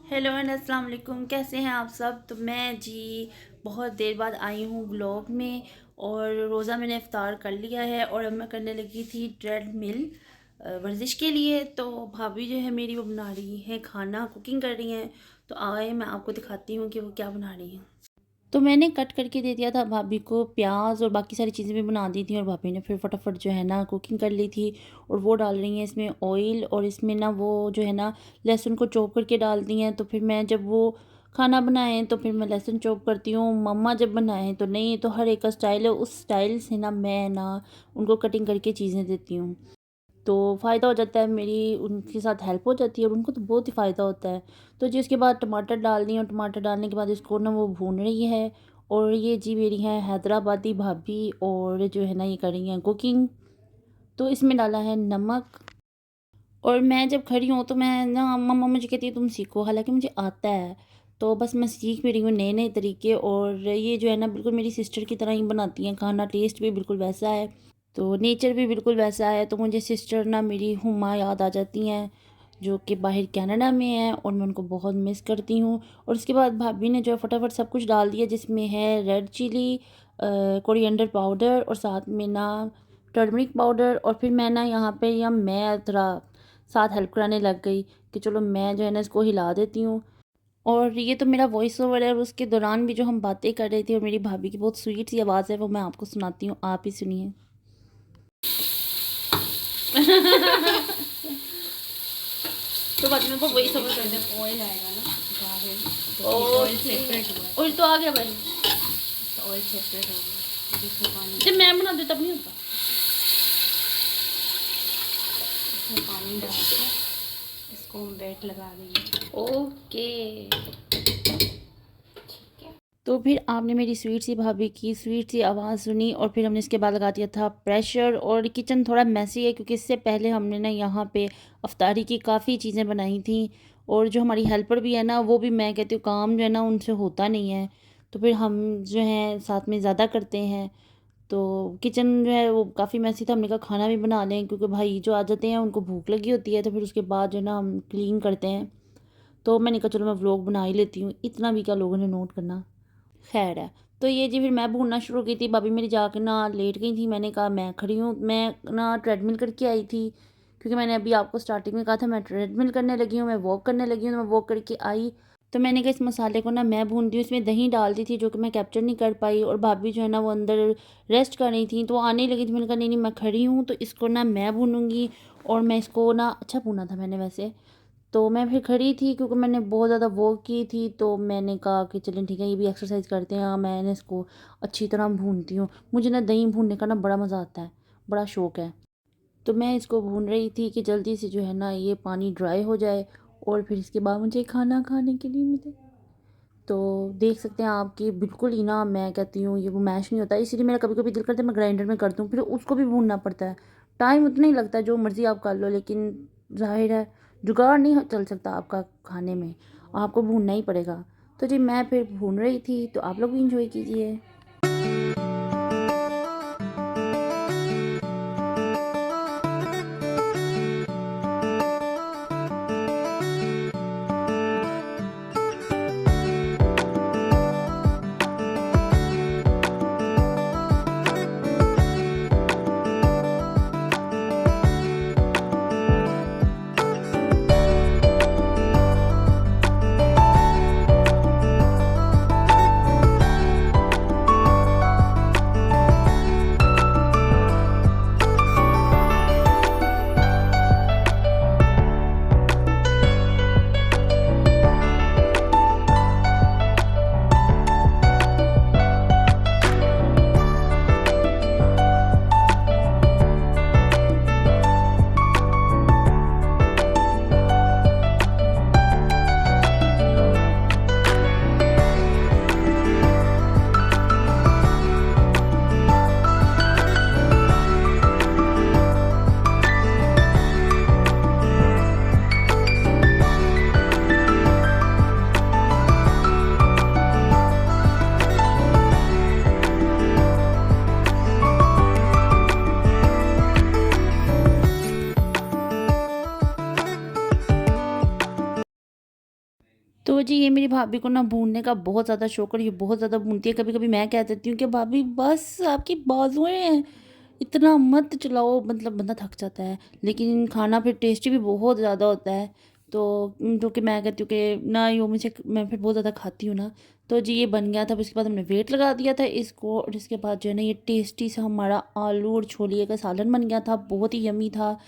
Hello and अस्सलाम वालेकुम। कैसे हैं आप सब। तो मैं जी बहुत देर बाद आई हूँ ब्लॉग में। और रोज़ा मैंने इफ़्तार कर लिया है और अब मैं करने लगी थी ट्रेडमिल वर्जिश के लिए। तो भाभी जो है मेरी वो बना रही है खाना, कुकिंग कर रही हैं। तो आए मैं आपको दिखाती हूँ कि वो क्या बना रही हैं। तो मैंने कट करके दे दिया था भाभी को प्याज और बाकी सारी चीज़ें भी बना दी थी और भाभी ने फिर फटाफट जो है ना कुकिंग कर ली थी। और वो डाल रही हैं इसमें ऑयल और इसमें ना वो जो है ना लहसुन को चॉप करके डाल दी हैं। तो फिर मैं जब वो खाना बनाएं तो फिर मैं लहसुन चॉप करती हूँ, मम्मा जब बनाएं तो नहीं। तो हर एक का स्टाइल है, उस स्टाइल से ना मैं ना उनको कटिंग करके चीज़ें देती हूँ। तो फ़ायदा हो जाता है, मेरी उनके साथ हेल्प हो जाती है और उनको तो बहुत ही फ़ायदा होता है। तो जी उसके बाद टमाटर डाल दिए और टमाटर डालने के बाद इसको ना वो भून रही है। और ये जी मेरी हैं हैदराबादी भाभी और जो है ना ये कर रही हैं कुकिंग। तो इसमें डाला है नमक। और मैं जब खड़ी हूँ तो मैं ना मम्मा मुझे कहती है तुम सीखो, हालांकि मुझे आता है। तो बस मैं सीख भी रही हूँ नए नए तरीके। और ये जो है ना बिल्कुल मेरी सिस्टर की तरह ही बनाती हैं खाना, टेस्ट भी बिल्कुल वैसा है। तो नेचर भी बिल्कुल वैसा है। तो मुझे सिस्टर ना मेरी हुमा याद आ जाती हैं, जो कि बाहर कनाडा में है और मैं उनको बहुत मिस करती हूँ। और उसके बाद भाभी ने जो है फटाफट सब कुछ डाल दिया, जिसमें है रेड चिली, कोरिएंडर पाउडर और साथ में ना टर्मरिक पाउडर। और फिर मैं ना यहाँ पे या मैं थोड़ा साथ हेल्प कराने लग गई कि चलो मैं जो है ना इसको हिला देती हूँ। और ये तो मेरा वॉइस ओवर है और उसके दौरान भी जो हम बातें कर रहे थे और मेरी भाभी की बहुत स्वीट सी आवाज़ है वो मैं आपको सुनाती हूँ, आप ही सुनिए। तो बाद में वो वॉइस ओवर कर दे। ऑयल आएगा ना बाहर, तो ऑयल ओके, सेपरेट हुआ ऑयल तो आ गया भाई। तो ऑयल सेपरेट होगा। जिसमें पानी जब मैं बना दे तब नहीं होता। इसमें पानी डाल के इसको हम वेट लगा देंगे। ओके। ठीक है। तो फिर आपने मेरी स्वीट सी भाभी की स्वीट सी आवाज़ सुनी और फिर हमने इसके बाद लगा दिया था प्रेशर। और किचन थोड़ा मैसी है क्योंकि इससे पहले हमने ना यहाँ पे अफ्तारी की काफ़ी चीज़ें बनाई थी। और जो हमारी हेल्पर भी है ना वो भी, मैं कहती हूँ काम जो है ना उनसे होता नहीं है। तो फिर हम जो है साथ में ज़्यादा करते हैं। तो किचन जो है वो काफ़ी मैसी था। हमने कहा खाना भी बना लें क्योंकि भाई जो आ जाते हैं उनको भूख लगी होती है। तो फिर उसके बाद जो है ना हम क्लीन करते हैं। तो मैंने कहा चलो मैं व्लॉग बना ही लेती हूँ, इतना भी क्या लोगों ने नोट करना। खैर है। तो ये जी फिर मैं भूनना शुरू की थी, भाभी मेरी जाके ना लेट गई थी। मैंने कहा मैं खड़ी हूँ, मैं ना ट्रेडमिल करके आई थी क्योंकि मैंने अभी आपको स्टार्टिंग में कहा था मैं ट्रेडमिल करने लगी हूँ, मैं वॉक करने लगी हूँ। तो मैं वॉक करके आई तो मैंने कहा इस मसाले को ना मैं भून दी हूँ। इसमें दही डाल दी थी जो कि मैं कैप्चर नहीं कर पाई। और भाभी जो है ना वो अंदर रेस्ट कर रही थी तो वो आने ही लगी थी। मैंने कहा नहीं नहीं मैं खड़ी हूँ तो इसको ना मैं भूनूंगी। और मैं इसको ना अच्छा भूना था मैंने वैसे। तो मैं फिर खड़ी थी क्योंकि मैंने बहुत ज़्यादा वॉक की थी। तो मैंने कहा कि चलें ठीक है ये भी एक्सरसाइज करते हैं। मैंने इसको अच्छी तरह भूनती हूँ। मुझे ना दही भूनने का ना बड़ा मज़ा आता है, बड़ा शौक़ है। तो मैं इसको भून रही थी कि जल्दी से जो है ना ये पानी ड्राई हो जाए और फिर इसके बाद मुझे खाना खाने के लिए मिले। तो देख सकते हैं आप कि बिल्कुल ही ना मैं कहती हूँ ये वो मैश नहीं होता। इसीलिए मेरा कभी कभी दिल करता है मैं ग्राइंडर में कर दूँ, फिर उसको भी भूनना पड़ता है। टाइम उतना ही लगता है, जो मर्ज़ी आप कर लो, लेकिन ज़ाहिर है जुगाड़ नहीं चल सकता आपका खाने में, आपको भूनना ही पड़ेगा। तो जी मैं फिर भून रही थी तो आप लोग भी इंजॉय कीजिए। तो जी ये मेरी भाभी को ना भूनने का बहुत ज़्यादा शौक और ये बहुत ज़्यादा भूनती है। कभी-कभी मैं कह देती हूँ कि भाभी बस आपकी बाजुएँ हैं, इतना मत चलाओ, मतलब बंदा थक जाता है। लेकिन खाना फिर टेस्टी भी बहुत ज़्यादा होता है। तो जो कि मैं कहती हूँ कि ना यो मुझे मैं फिर बहुत ज़्यादा खाती हूँ ना। तो जी ये बन गया था, फिर उसके बाद हमने वेट लगा दिया था इसको और इसके बाद जो है ना ये टेस्टी सा हमारा आलू और छोलिए का सालन बन गया था, बहुत ही यम्मी था।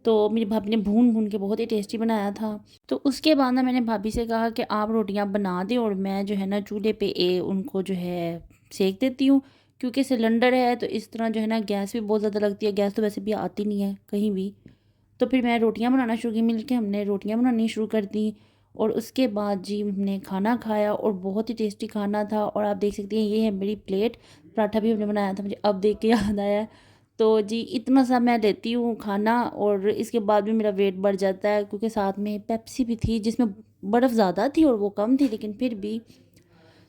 तो मेरी भाभी ने भून-भून के बहुत ही टेस्टी बनाया था। तो उसके बाद ना मैंने भाभी से कहा कि आप रोटियां बना दें और मैं जो है ना चूल्हे पे उनको जो है सेक देती हूँ, क्योंकि सिलेंडर है तो इस तरह जो है ना गैस भी बहुत ज़्यादा लगती है। गैस तो वैसे भी आती नहीं है कहीं भी। तो फिर मैं रोटियां बनाना शुरू की, मिल के हमने रोटियां बनानी शुरू कर दी और उसके बाद जी हमने खाना खाया और बहुत ही टेस्टी खाना था। और आप देख सकती हैं ये है मेरी प्लेट, पराठा भी हमने बनाया था, मुझे अब देख के याद आया। तो जी इतना सा मैं लेती हूँ खाना और इसके बाद भी मेरा वेट बढ़ जाता है, क्योंकि साथ में पेप्सी भी थी जिसमें बर्फ़ ज़्यादा थी और वो कम थी, लेकिन फिर भी।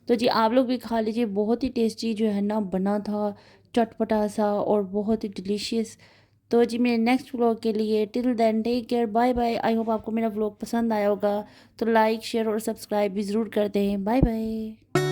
तो जी आप लोग भी खा लीजिए, बहुत ही टेस्टी जो है ना बना था, चटपटा सा और बहुत ही डिलीशियस। तो जी मेरे नेक्स्ट व्लॉग के लिए till then take care, bye bye. I hope आपको मेरा व्लॉग पसंद आया होगा। तो लाइक शेयर और सब्सक्राइब भी ज़रूर कर दें। Bye bye.